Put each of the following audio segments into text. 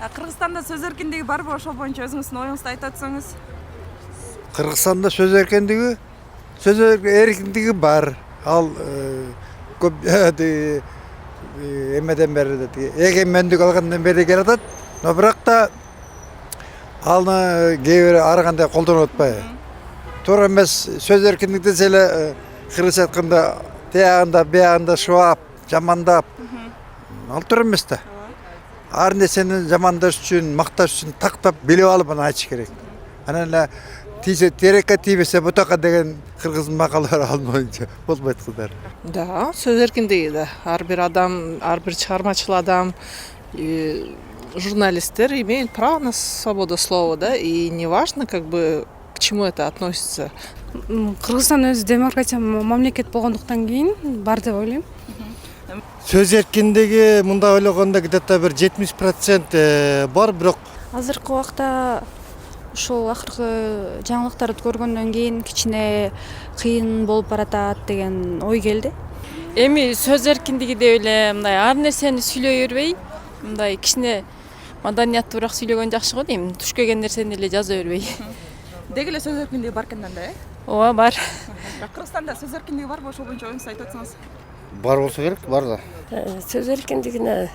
Кыргызстанда сөз эркиндиги барбы? Ошол боюнча өзүңүздүн оюңузду айтып өтсөңүз. Кыргызстанда сөз эркиндиги бар. Ал көп эмеден бери эгемендик алгандан бери келатат. Но бирок да аны кээ бир ар кандай колдонуп атпайбы. Туура эмес сөз эркиндик десе эле кыргызча айтканда тиягында биягында шубап, жамандап. Ал туура эмес да. Ар нерсени жамандаш үчүн, макташ үчүн тактап билип алып аны айтыш керек. Анан эле тийсе терекке тийбесе бутакка деген кыргыз макалы бар, ал боюнча болбойт кыздар. Да, сөз эркиндиги да. Ар бир адам, ар бир чыгармачыл адам, журналисттер имеют право на свободу слова, да, и неважно, как бы, к чему это относится. Кыргызстан өзү демократия мамлекет болгондуктан кийин бар деп ойлойм. Сөз эркиндиги мындай ойлогондо где-то бир 70% бар, бирок Азыркы убакта ушул акыркы жаңылыктарды көргөндөн кийин кичине кыйын болуп баратат деген ой келди. Эми сөз эркиндиги деп эле мындай ар нерсени сүйлөй бербей, мындай кичине маданияттуураак сүйлөгөн жакшы го дейм. Туш келген нерсени эле жаза бербей. Деги эле сөз эркиндиги бар экен да, э? Ооба, бар. Кыргызстанда сөз эркиндиги барбы? Ошол боюнча оюңузду айтып өтсөңүз. бар болсо керек, бар да. Сөз эркиндигине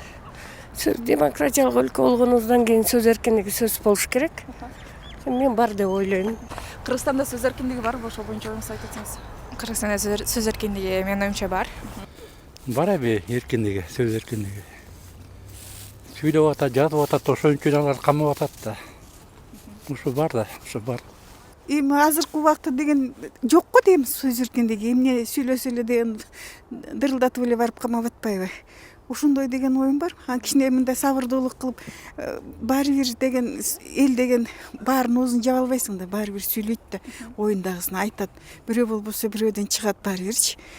демократиялык өлкө болгонубуздан кийин сөз эркиндиги сөз болуш керек. Мен бар деп ойлойм. Кыргызстанда сөз эркиндиги барбы? Ошол боюнча оюңузду айтып өтсөңүз. Кыргызстанда сөз эркиндиги менин оюмча бар. Бар эми эркиндиги, сөз эркиндиги. Сүйлөп атат, жазып атат, ошон үчүн алар камап атат да. Ушу бар да, ушу бар. Эми азыркы убакта деген жок го дейм сөз эркиндиги. Эмне сүйлөсө эле деген дырылдатып эле барып камап атпайбы? Ушундой деген оюм бар. Кичине мындай сабырдуулук кылып, баары бир деген эл деген баарын оозун жаба албайсың да, баары бир сүйлөйт да, оюндагысын айтат. Бирөө болбосо бирөөдөн чыгат баары бирчи.